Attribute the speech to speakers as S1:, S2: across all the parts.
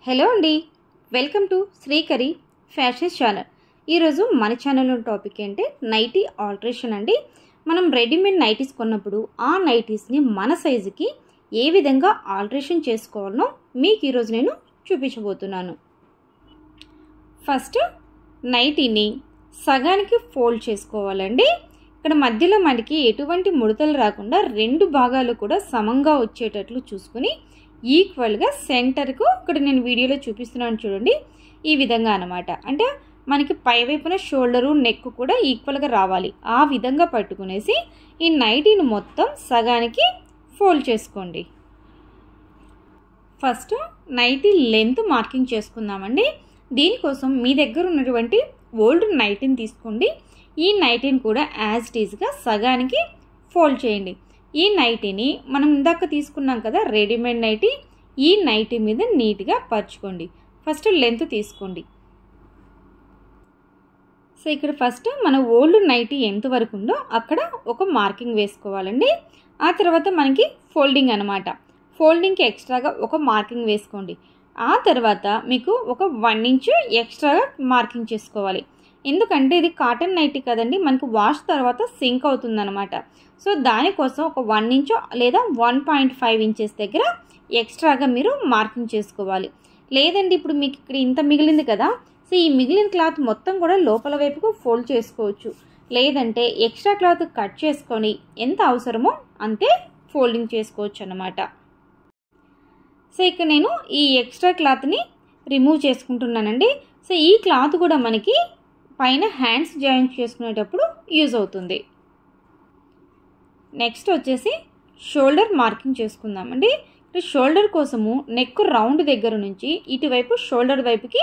S1: Hello అండి, welcome to Srikari fashion channel. ఈరోజు మన ఛానల్లో టాపిక్ ఏంటి, నైటీ ఆల్టరేషన్ అండి. మనం రెడీమేడ్ నైటీస్ కొన్నప్పుడు ఆ నైటీస్ని మన సైజుకి ఏ విధంగా ఆల్టరేషన్ చేసుకోవాలనో మీకు ఈరోజు నేను చూపించబోతున్నాను. ఫస్ట్ నైటీని సగానికి ఫోల్డ్ చేసుకోవాలండి. ఇక్కడ మధ్యలో మనకి ఎటువంటి ముడతలు రాకుండా రెండు భాగాలు కూడా సమంగా వచ్చేటట్లు చూసుకుని ఈక్వల్గా సెంటర్కు ఇక్కడ నేను వీడియోలో చూపిస్తున్నాను చూడండి, ఈ విధంగా అనమాట. అంటే మనకి పైవైపున షోల్డరు నెక్ కూడా ఈక్వల్గా రావాలి. ఆ విధంగా పట్టుకునేసి ఈ నైటీని మొత్తం సగానికి ఫోల్డ్ చేసుకోండి. ఫస్ట్ నైటీ లెంత్ మార్కింగ్ చేసుకుందామండి. దీనికోసం మీ దగ్గర ఉన్నటువంటి ఓల్డ్ నైటీని తీసుకోండి. ఈ నైటీని కూడా యాజ్ ఇట్ ఈజ్గా సగానికి ఫోల్డ్ చేయండి. ఈ నైటీని మనం ఇందాక తీసుకున్నాం కదా రెడీమేడ్ నైటీ, ఈ నైటీ మీద నీట్గా పరుచుకోండి. ఫస్ట్ లెంత్ తీసుకోండి. సో ఇక్కడ ఫస్ట్ మన ఓల్డ్ నైటీ ఎంత వరకు ఉందో అక్కడ ఒక మార్కింగ్ వేసుకోవాలండి. ఆ తర్వాత మనకి ఫోల్డింగ్ అనమాట. ఫోల్డింగ్కి ఎక్స్ట్రాగా ఒక మార్కింగ్ వేసుకోండి. ఆ తర్వాత మీకు ఒక 1 ఇంచ్ ఎక్స్ట్రాగా మార్కింగ్ చేసుకోవాలి. ఎందుకంటే ఇది కాటన్ నైటీ కదండి, మనకు వాష్ తర్వాత సింక్ అవుతుందన్నమాట. సో దానికోసం ఒక 1 ఇంచ్ లేదా 1.5 ఇంచెస్ దగ్గర ఎక్స్ట్రాగా మీరు మార్కింగ్ చేసుకోవాలి. లేదండి ఇప్పుడు మీకు ఇక్కడ ఇంత మిగిలింది కదా, సో ఈ మిగిలిన క్లాత్ మొత్తం కూడా లోపల వైపుకు ఫోల్డ్ చేసుకోవచ్చు. లేదంటే ఎక్స్ట్రా క్లాత్ కట్ చేసుకొని ఎంత అవసరమో అంతే ఫోల్డింగ్ చేసుకోవచ్చు అన్నమాట. సో ఇక్కడ నేను ఈ ఎక్స్ట్రా క్లాత్ని రిమూవ్ చేసుకుంటున్నానండి. సో ఈ క్లాత్ కూడా మనకి పైన హ్యాండ్స్ జాయిన్ చేసుకునేటప్పుడు యూజ్ అవుతుంది. నెక్స్ట్ వచ్చేసి షోల్డర్ మార్కింగ్ చేసుకుందామండి. షోల్డర్ కోసము నెక్ రౌండ్ దగ్గర నుంచి ఇటువైపు షోల్డర్ వైపుకి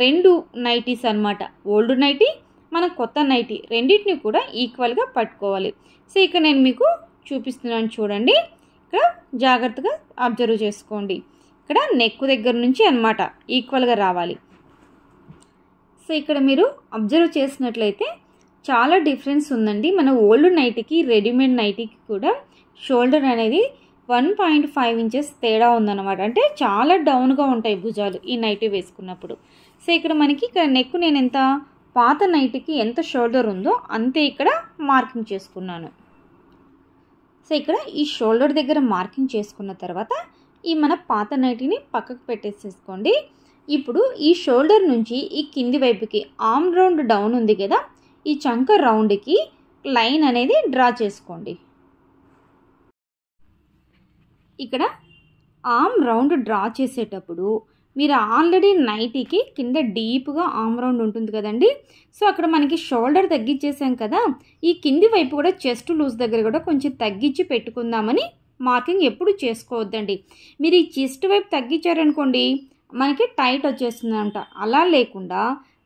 S1: 2 నైటీస్ అనమాట. ఓల్డ్ నైటీ, మన కొత్త నైటీ రెండింటిని కూడా ఈక్వల్గా పట్టుకోవాలి. సో ఇక్కడ నేను మీకు చూపిస్తున్నాను చూడండి, ఇక్కడ జాగ్రత్తగా అబ్జర్వ్ చేసుకోండి. ఇక్కడ నెక్ దగ్గర నుంచి అనమాట ఈక్వల్గా రావాలి. సో ఇక్కడ మీరు అబ్జర్వ్ చేసినట్లయితే చాలా డిఫరెన్స్ ఉందండి. మన ఓల్డ్ నైటీకి రెడీమేడ్ నైటీకి కూడా షోల్డర్ అనేది 1.5 ఇంచెస్ తేడా ఉందన్నమాట. అంటే చాలా డౌన్గా ఉంటాయి భుజాలు ఈ నైటీ వేసుకున్నప్పుడు. సో ఇక్కడ మనకి ఇక్కడ నెక్ నేను ఎంత పాత నైటీకి ఎంత షోల్డర్ ఉందో అంతే ఇక్కడ మార్కింగ్ చేసుకున్నాను. సో ఇక్కడ ఈ షోల్డర్ దగ్గర మార్కింగ్ చేసుకున్న తర్వాత ఈ మన పాత నైటీని పక్కకు పెట్టేసేసుకోండి. ఇప్పుడు ఈ షోల్డర్ నుంచి ఈ కింది వైపుకి ఆర్మ్ రౌండ్ డౌన్ ఉంది కదా, ఈ చంక రౌండ్కి లైన్ అనేది డ్రా చేసుకోండి. ఇక్కడ ఆర్మ్ రౌండ్ డ్రా చేసేటప్పుడు మీరు ఆల్రెడీ నైటీకి కింద డీప్గా ఆర్మ్ రౌండ్ ఉంటుంది కదండి. సో అక్కడ మనకి షోల్డర్ తగ్గించేసాం కదా, ఈ కింది వైపు కూడా చెస్ట్ లూజ్ దగ్గర కూడా కొంచెం తగ్గించి పెట్టుకుందామని మార్కింగ్ ఎప్పుడు చేసుకోవద్దండి. మీరు ఈ చెస్ట్ వైపు తగ్గించారనుకోండి మనకి టైట్ వచ్చేస్తుంది అంట. అలా లేకుండా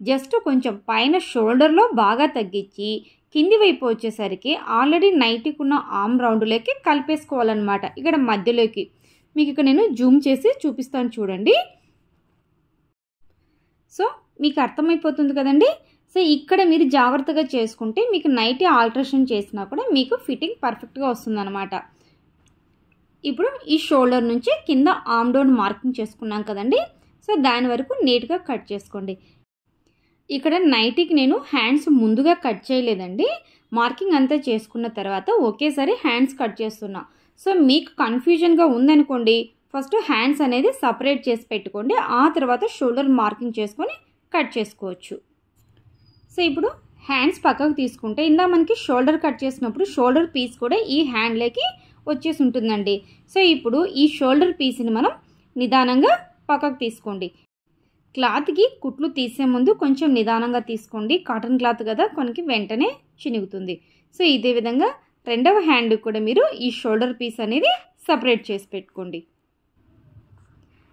S1: జస్ట్ కొంచెం పైన షోల్డర్లో బాగా తగ్గించి కింది వైపు వచ్చేసరికి ఆల్రెడీ నైటీకి ఉన్న ఆర్మ్ రౌండ్లోకి కలిపేసుకోవాలన్నమాట. ఇక్కడ మధ్యలోకి మీకు ఇక్కడ నేను జూమ్ చేసి చూపిస్తాను చూడండి. సో మీకు అర్థమైపోతుంది కదండి. సో ఇక్కడ మీరు జాగ్రత్తగా చేసుకుంటే మీకు నైటీ ఆల్టరేషన్ చేసినా కూడా మీకు ఫిట్టింగ్ పర్ఫెక్ట్గా వస్తుందన్నమాట. ఇప్పుడు ఈ షోల్డర్ నుంచి కింద ఆర్మ్ డౌన్ మార్కింగ్ చేసుకున్నాం కదండి. సో దాని వరకు నీట్గా కట్ చేసుకోండి. ఇక్కడ నైటీకి నేను హ్యాండ్స్ ముందుగా కట్ చేయలేదండి, మార్కింగ్ అంతా చేసుకున్న తర్వాత ఒకేసారి హ్యాండ్స్ కట్ చేస్తున్నా. సో మీకు కన్ఫ్యూజన్గా ఉందనుకోండి, ఫస్ట్ హ్యాండ్స్ అనేది సపరేట్ చేసి పెట్టుకోండి. ఆ తర్వాత షోల్డర్ మార్కింగ్ చేసుకొని కట్ చేసుకోవచ్చు. సో ఇప్పుడు హ్యాండ్స్ పక్కకు తీసుకుంటే ఇందా మనకి షోల్డర్ కట్ చేసినప్పుడు షోల్డర్ పీస్ కూడా ఈ హ్యాండ్లోకి వచ్చేసి ఉంటుందండి. సో ఇప్పుడు ఈ షోల్డర్ పీస్ని మనం నిదానంగా పక్కకు తీసుకోండి. క్లాత్కి కుట్లు తీసే ముందు కొంచెం నిదానంగా తీసుకోండి. కాటన్ క్లాత్ కదా, కొనికి వెంటనే చినుగుతుంది. సో ఇదే విధంగా రెండవ హ్యాండ్ కూడా మీరు ఈ షోల్డర్ పీస్ అనేది సపరేట్ చేసి పెట్టుకోండి.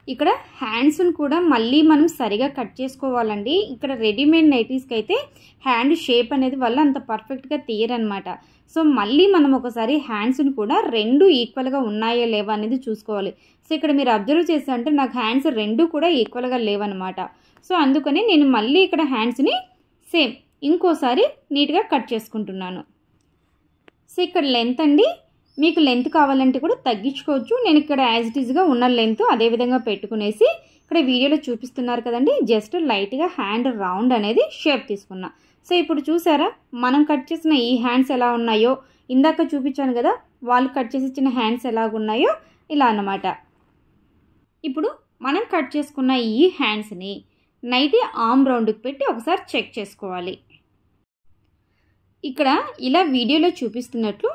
S1: ఇక్కడ హ్యాండ్స్ని కూడా మళ్ళీ మనం సరిగా కట్ చేసుకోవాలండి. ఇక్కడ రెడీమేడ్ నైటీస్కి అయితే హ్యాండ్ షేప్ అనేది వల్ల అంత పర్ఫెక్ట్గా తీయరనమాట. సో మళ్ళీ మనం ఒకసారి హ్యాండ్స్ని కూడా 2 ఈక్వల్గా ఉన్నాయో లేవా అనేది చూసుకోవాలి. సో ఇక్కడ మీరు అబ్జర్వ్ చేస్తే అంటే నాకు హ్యాండ్స్ 2 కూడా ఈక్వల్గా లేవన్నమాట. సో అందుకని నేను మళ్ళీ ఇక్కడ హ్యాండ్స్ని సేమ్ ఇంకోసారి నీట్గా కట్ చేసుకుంటున్నాను. సో ఇక్కడ లెంత్ అండి, మీకు లెంత్ కావాలంటే కూడా తగ్గించుకోవచ్చు. నేను ఇక్కడ యాజ్ ఇట్ ఈజ్గా ఉన్న లెంత్ అదే విధంగా పెట్టుకునేసి ఇక్కడ వీడియోలో చూపిస్తున్నారు కదండి, జస్ట్ లైట్గా హ్యాండ్ రౌండ్ అనేది షేప్ తీసుకున్నా. సో ఇప్పుడు చూసారా మనం కట్ చేసిన ఈ హ్యాండ్స్ ఎలా ఉన్నాయో, ఇందాక చూపించాను కదా వాళ్ళు కట్ చేసి ఇచ్చిన హ్యాండ్స్ ఎలాగున్నాయో ఇలా అన్నమాట. ఇప్పుడు మనం కట్ చేసుకున్న ఈ హ్యాండ్స్ని నైటీ ఆర్మ్ రౌండ్కి పెట్టి ఒకసారి చెక్ చేసుకోవాలి. ఇక్కడ ఇలా వీడియోలో చూపిస్తున్నట్లు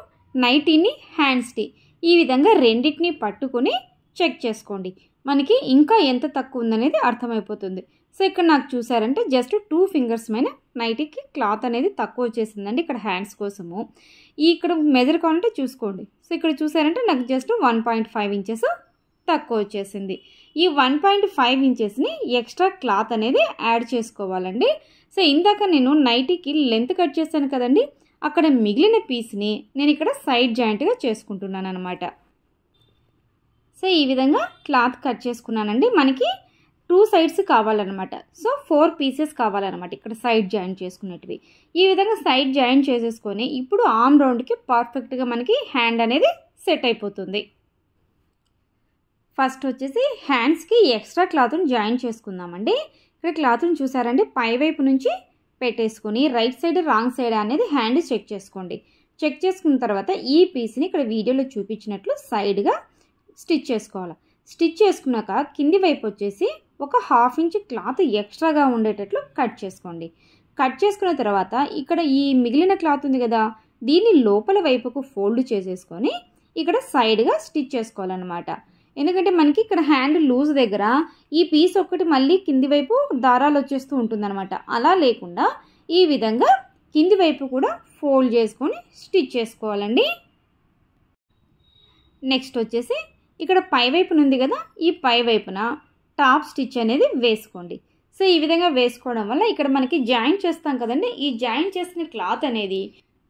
S1: నైటీని హ్యాండ్స్ని ఈ విధంగా రెండింటిని పట్టుకొని చెక్ చేసుకోండి. మనకి ఇంకా ఎంత తక్కువ ఉందనేది అర్థమైపోతుంది. సో ఇక్కడ నాకు చూసారంటే జస్ట్ 2 ఫింగర్స్ మీద నైటీకి క్లాత్ అనేది తక్కువ వచ్చేసిందండి ఇక్కడ హ్యాండ్స్ కోసము. ఇక్కడ మెజర్ కావాలంటే చూసుకోండి. సో ఇక్కడ చూసారంటే నాకు జస్ట్ 1.5 ఇంచెస్ తక్కువ వచ్చేసింది. ఈ 1.5 ఇంచెస్ని ఎక్స్ట్రా క్లాత్ అనేది యాడ్ చేసుకోవాలండి. సో ఇందాక నేను నైటీకి లెంత్ కట్ చేశాను కదండి, అక్కడ మిగిలిన పీస్ని నేను ఇక్కడ సైడ్ జాయింట్గా చేసుకుంటున్నాను అనమాట. సో ఈ విధంగా క్లాత్ కట్ చేసుకున్నానండి. మనకి 2 సైడ్స్ కావాలన్నమాట. సో 4 పీసెస్ కావాలన్నమాట ఇక్కడ సైడ్ జాయింట్ చేసుకునేటివి. ఈ విధంగా సైడ్ జాయింట్ చేసేసుకొని ఇప్పుడు ఆర్మ్ రౌండ్కి పర్ఫెక్ట్గా మనకి హ్యాండ్ అనేది సెట్ అయిపోతుంది. ఫస్ట్ వచ్చేసి హ్యాండ్స్కి ఎక్స్ట్రా క్లాత్ని జాయిన్ చేసుకుందామండి. ఇక్కడ క్లాత్ని చూసారండి పై వైపు నుంచి పెట్టేసుకొని రైట్ సైడ్ రాంగ్ సైడ్ అనేది హ్యాండ్ చెక్ చేసుకోండి. చెక్ చేసుకున్న తర్వాత ఈ పీస్ని ఇక్కడ వీడియోలో చూపించినట్లు సైడ్గా స్టిచ్ చేసుకోవాలి. స్టిచ్ చేసుకున్నాక కింది వైపు వచ్చేసి ఒక 1/2 ఇంచ్ క్లాత్ ఎక్స్ట్రాగా ఉండేటట్లు కట్ చేసుకోండి. కట్ చేసుకున్న తర్వాత ఇక్కడ ఈ మిగిలిన క్లాత్ ఉంది కదా, దీన్ని లోపల వైపుకు ఫోల్డ్ చేసేసుకొని ఇక్కడ సైడ్గా స్టిచ్ చేసుకోవాలన్నమాట. ఎందుకంటే మనకి ఇక్కడ హ్యాండ్ లూజ్ దగ్గర ఈ పీస్ ఒక్కటి మళ్ళీ కింది వైపు దారాలు వచ్చేస్తూ ఉంటుందన్నమాట. అలా లేకుండా ఈ విధంగా కింది వైపు కూడా ఫోల్డ్ చేసుకొని స్టిచ్ చేసుకోవాలండి. నెక్స్ట్ వచ్చేసి ఇక్కడ పై వైపున ఉంది కదా, ఈ పై వైపున టాప్ స్టిచ్ అనేది వేసుకోండి. సో ఈ విధంగా వేసుకోవడం వల్ల ఇక్కడ మనకి జాయింట్ చేస్తాం కదండి, ఈ జాయింట్ చేసిన క్లాత్ అనేది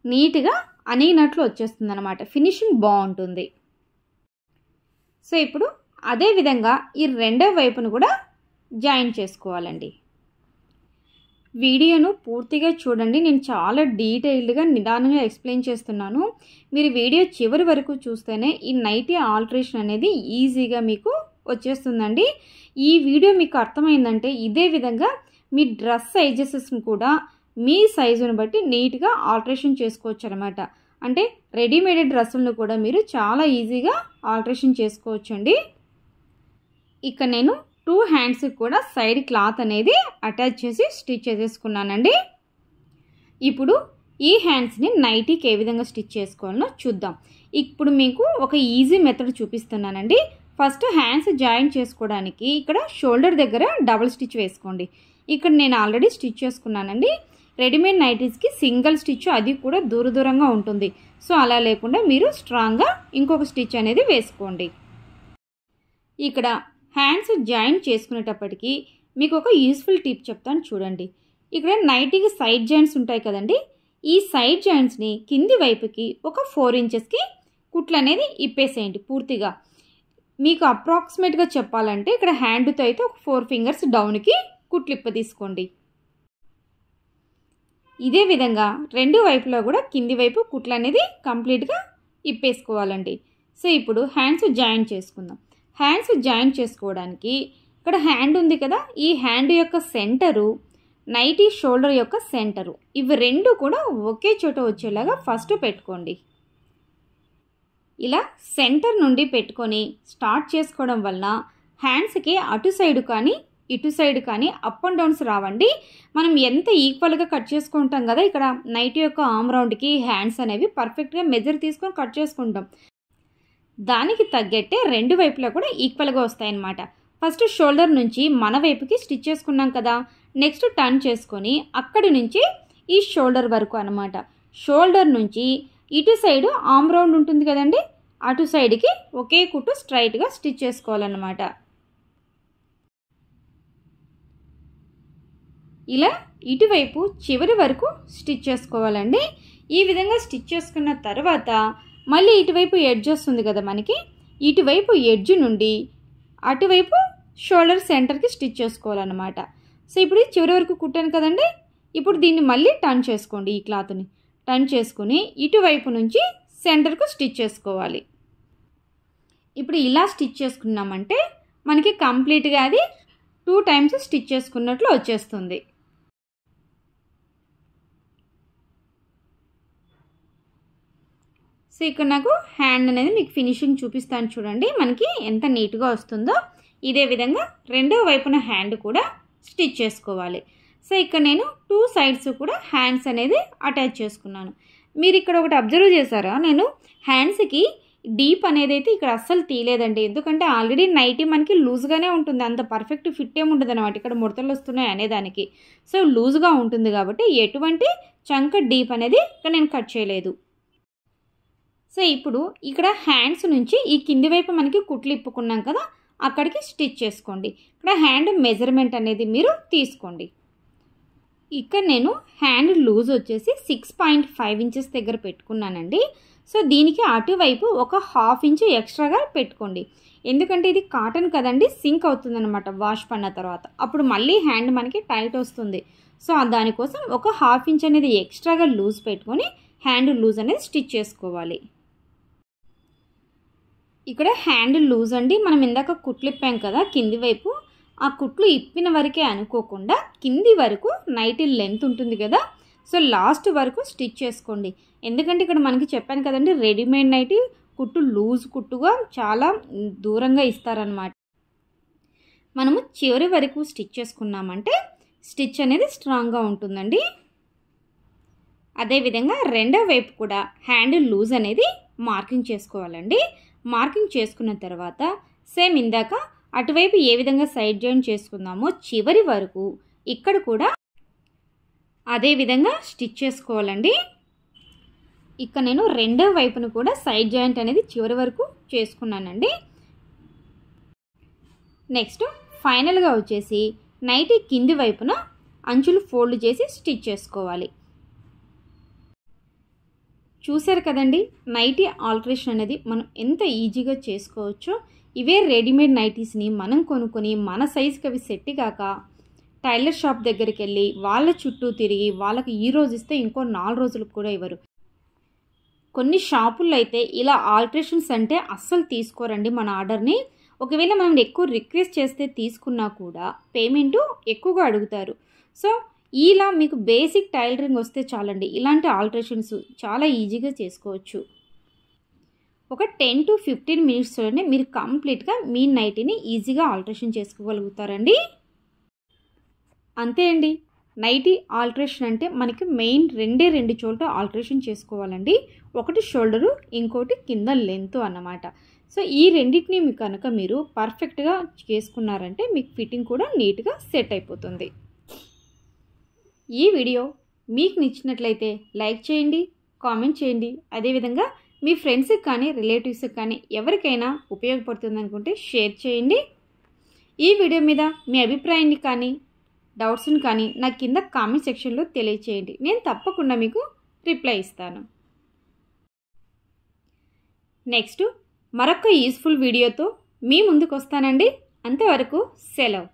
S1: నీట్గా అనిగినట్లు వచ్చేస్తుంది అనమాట. ఫినిషింగ్ బాగుంటుంది. సో ఇప్పుడు అదే విధంగా ఈ రెండవ వైపును కూడా జాయిన్ చేసుకోవాలండి. వీడియోను పూర్తిగా చూడండి, నేను చాలా డీటెయిల్డ్గా నిదానంగా ఎక్స్ప్లెయిన్ చేస్తున్నాను. మీరు వీడియో చివరి వరకు చూస్తేనే ఈ నైటీ ఆల్టరేషన్ అనేది ఈజీగా మీకు వచ్చేస్తుందండి. ఈ వీడియో మీకు అర్థమైందంటే ఇదే విధంగా మీ డ్రెస్ సైజెస్ని కూడా మీ సైజును బట్టి నీట్గా ఆల్టరేషన్ చేసుకోవచ్చు అనమాట. అంటే రెడీమేడ్ డ్రెస్సులను కూడా మీరు చాలా ఈజీగా ఆల్టరేషన్ చేసుకోవచ్చండి. ఇక నేను 2 హ్యాండ్స్కి కూడా సైడ్ క్లాత్ అనేది అటాచ్ చేసి స్టిచ్ చేసేసుకున్నానండి. ఇప్పుడు ఈ హ్యాండ్స్ని నైటీకి ఏ విధంగా స్టిచ్ చేసుకోవాలో చూద్దాం. ఇప్పుడు మీకు ఒక ఈజీ మెథడ్ చూపిస్తున్నానండి. ఫస్ట్ హ్యాండ్స్ జాయిన్ చేసుకోవడానికి ఇక్కడ షోల్డర్ దగ్గర డబుల్ స్టిచ్ వేసుకోండి. ఇక్కడ నేను ఆల్రెడీ స్టిచ్ చేసుకున్నానండి. రెడీమేడ్ నైటీస్కి సింగిల్ స్టిచ్ అది కూడా దూరంగా ఉంటుంది. సో అలా లేకుండా మీరు స్ట్రాంగ్గా ఇంకొక స్టిచ్ అనేది వేసుకోండి. ఇక్కడ హ్యాండ్స్ జాయిన్ చేసుకునేటప్పటికి మీకు ఒక యూస్ఫుల్ టిప్ చెప్తాను చూడండి. ఇక్కడ నైటీకి సైడ్ జాయింట్స్ ఉంటాయి కదండి, ఈ సైడ్ జాయింట్స్ని కింది వైపుకి ఒక 4 ఇంచెస్కి కుట్లు అనేది ఇప్పేసేయండి పూర్తిగా. మీకు అప్రాక్సిమేట్గా చెప్పాలంటే ఇక్కడ హ్యాండ్తో అయితే ఒక 4 ఫింగర్స్ డౌన్కి కుట్లు ఇప్ప తీసుకోండి. ఇదే విధంగా రెండు వైపులో కూడా కింది వైపు కుట్లు అనేది కంప్లీట్గా ఇప్పేసుకోవాలండి. సో ఇప్పుడు హ్యాండ్స్ జాయిన్ చేసుకుందాం. హ్యాండ్స్ జాయిన్ చేసుకోవడానికి ఇక్కడ హ్యాండ్ ఉంది కదా, ఈ హ్యాండ్ యొక్క సెంటరు నైటీ షోల్డర్ యొక్క సెంటరు ఇవి రెండు కూడా ఒకే చోట వచ్చేలాగా ఫస్ట్ పెట్టుకోండి. ఇలా సెంటర్ నుండి పెట్టుకొని స్టార్ట్ చేసుకోవడం వలన హ్యాండ్స్కి అటు సైడ్ కానీ ఇటు సైడ్ కానీ అప్ అండ్ డౌన్స్ రావండి. మనం ఎంత ఈక్వల్గా కట్ చేసుకుంటాం కదా, ఇక్కడ నైటీ యొక్క ఆర్మ్ రౌండ్కి హ్యాండ్స్ అనేవి పర్ఫెక్ట్గా మెజర్ తీసుకొని కట్ చేసుకుంటాం. దానికి తగ్గట్టే రెండు వైపులా కూడా ఈక్వల్గా వస్తాయన్నమాట. ఫస్ట్ షోల్డర్ నుంచి మన వైపుకి స్టిచ్ చేసుకున్నాం కదా, నెక్స్ట్ టర్న్ చేసుకొని అక్కడి నుంచి ఈ షోల్డర్ వరకు అనమాట. షోల్డర్ నుంచి ఇటు సైడ్ ఆర్మ్ రౌండ్ ఉంటుంది కదండి, అటు సైడ్కి ఒకే కుట్టు స్ట్రైట్గా స్టిచ్ చేసుకోవాలన్నమాట. ఇలా ఇటువైపు చివరి వరకు స్టిచ్ చేసుకోవాలండి. ఈ విధంగా స్టిచ్ చేసుకున్న తర్వాత మళ్ళీ ఇటువైపు ఎడ్జ్ వస్తుంది కదా మనకి, ఇటువైపు ఎడ్జ్ నుండి అటువైపు షోల్డర్ సెంటర్కి స్టిచ్ చేసుకోవాలన్నమాట. సో ఇప్పుడు చివరి వరకు కుట్టాను కదండి, ఇప్పుడు దీన్ని మళ్ళీ టర్న్ చేసుకోండి. ఈ క్లాత్ని టర్న్ చేసుకుని ఇటువైపు నుంచి సెంటర్కు స్టిచ్ చేసుకోవాలి. ఇప్పుడు ఇలా స్టిచ్ చేసుకున్నామంటే మనకి కంప్లీట్గా అది 2 టైమ్స్ స్టిచ్ చేసుకున్నట్లు వచ్చేస్తుంది. సో ఇక్కడ నాకు హ్యాండ్ అనేది మీకు ఫినిషింగ్ చూపిస్తాను చూడండి, మనకి ఎంత నీట్గా వస్తుందో. ఇదే విధంగా రెండో వైపున హ్యాండ్ కూడా స్టిచ్ చేసుకోవాలి. సో ఇక్కడ నేను 2 సైడ్స్ కూడా హ్యాండ్స్ అనేది అటాచ్ చేసుకున్నాను. మీరు ఇక్కడ ఒకటి అబ్జర్వ్ చేశారా, నేను హ్యాండ్స్కి డీప్ అనేది అయితే ఇక్కడ అస్సలు తీయలేదండి. ఎందుకంటే ఆల్రెడీ నైటీ మనకి లూజ్గానే ఉంటుంది, అంత పర్ఫెక్ట్ ఫిట్ ఏమి ఉండదు అనమాట ఇక్కడ ముడతలు వస్తున్నాయి అనేదానికి. సో లూజ్గా ఉంటుంది కాబట్టి ఎటువంటి చంక డీప్ అనేది ఇక్కడ నేను కట్ చేయలేదు. సో ఇప్పుడు ఇక్కడ హ్యాండ్స్ నుంచి ఈ కింది వైపు మనకి కుట్లు ఇప్పుకున్నాం కదా, అక్కడికి స్టిచ్ చేసుకోండి. ఇక్కడ హ్యాండ్ మెజర్మెంట్ అనేది మీరు తీసుకోండి. ఇక్కడ నేను హ్యాండ్ లూజ్ వచ్చేసి 6.5 ఇంచెస్ దగ్గర పెట్టుకున్నానండి. సో దీనికి అటువైపు ఒక 1/2 ఇంచు ఎక్స్ట్రాగా పెట్టుకోండి. ఎందుకంటే ఇది కాటన్ కదండి, సింక్ అవుతుందన్నమాట వాష్ పన్న తర్వాత, అప్పుడు మళ్ళీ హ్యాండ్ మనకి టైట్ వస్తుంది. సో దానికోసం ఒక 1/2 ఇంచ్ అనేది ఎక్స్ట్రాగా లూజ్ పెట్టుకొని హ్యాండ్ లూజ్ అనేది స్టిచ్ చేసుకోవాలి. ఇక్కడ హ్యాండ్ లూజ్ అండి, మనం ఇందాక కుట్లు ఇప్పాం కదా కింది వైపు, ఆ కుట్లు ఇప్పిన వరకే అనుకోకుండా కింది వరకు నైటీ లెంత్ ఉంటుంది కదా, సో లాస్ట్ వరకు స్టిచ్ చేసుకోండి. ఎందుకంటే ఇక్కడ మనకి చెప్పాను కదండి, రెడీమేడ్ నైటీ కుట్టు లూజ్ కుట్టుగా చాలా దూరంగా ఇస్తారనమాట. మనము చివరి వరకు స్టిచ్ చేసుకున్నామంటే స్టిచ్ అనేది స్ట్రాంగ్గా ఉంటుందండి. అదేవిధంగా రెండో వైపు కూడా హ్యాండ్ లూజ్ అనేది మార్కింగ్ చేసుకోవాలండి. మార్కింగ్ చేసుకున్న తర్వాత సేమ్ ఇందాక అటువైపు ఏ విధంగా సైడ్ జాయిన్ చేసుకుందామో చివరి వరకు ఇక్కడ కూడా అదే విధంగా స్టిచ్ చేసుకోవాలండి. ఇక్కడ నేను రెండో వైపును కూడా సైడ్ జాయింట్ అనేది చివరి వరకు చేసుకున్నానండి. నెక్స్ట్ ఫైనల్గా వచ్చేసి నైటీ కింది వైపున అంచులు ఫోల్డ్ చేసి స్టిచ్ చేసుకోవాలి. చూసారు కదండి, నైటీ ఆల్టరేషన్ అనేది మనం ఎంత ఈజీగా చేసుకోవచ్చో. ఇవే రెడీమేడ్ నైటీస్ని మనం కొనుక్కొని మన సైజుకి అవి సెట్ కాక టైలర్ షాప్ దగ్గరికి వెళ్ళి వాళ్ళ చుట్టూ తిరిగి వాళ్ళకి ఈ రోజు ఇస్తే ఇంకో 4 రోజులకు కూడా ఇవ్వరు. కొన్ని షాపుల్లో అయితే ఇలా ఆల్టరేషన్స్ అంటే అస్సలు తీసుకోరండి మన ఆర్డర్ని. ఒకవేళ మనం ఎక్కువ రిక్వెస్ట్ చేస్తే తీసుకున్నా కూడా పేమెంటు ఎక్కువగా అడుగుతారు. సో ఇలా మీకు బేసిక్ టైలరింగ్ వస్తే చాలండి, ఇలాంటి ఆల్టరేషన్స్ చాలా ఈజీగా చేసుకోవచ్చు. ఒక 10 to 15 మినిట్స్లోనే మీరు కంప్లీట్గా మీ నైటీని ఈజీగా ఆల్టరేషన్ చేసుకోగలుగుతారండి. అంతే అండి, నైటీ ఆల్టరేషన్ అంటే మనకి మెయిన్ రెండు చోట్ల ఆల్టరేషన్ చేసుకోవాలండి. ఒకటి షోల్డరు, ఇంకోటి కింద లెంత్ అన్నమాట. సో ఈ రెండింటిని మీకు కనుక మీరు పర్ఫెక్ట్గా చేసుకున్నారంటే మీకు ఫిట్టింగ్ కూడా నీట్గా సెట్ అయిపోతుంది. ఈ వీడియో మీకు నచ్చినట్లయితే లైక్ చేయండి, కామెంట్ చేయండి. అదేవిధంగా మీ ఫ్రెండ్స్కి కానీ రిలేటివ్స్కి కానీ ఎవరికైనా ఉపయోగపడుతుంది అనుకుంటే షేర్ చేయండి. ఈ వీడియో మీద మీ అభిప్రాయాన్ని కానీ డౌట్స్ని కానీ నాకు కింద కామెంట్ సెక్షన్లో తెలియచేయండి, నేను తప్పకుండా మీకు రిప్లై ఇస్తాను. నెక్స్ట్ మరొక యూస్ఫుల్ వీడియోతో మీ ముందుకు వస్తానండి. అంతవరకు సెలవు.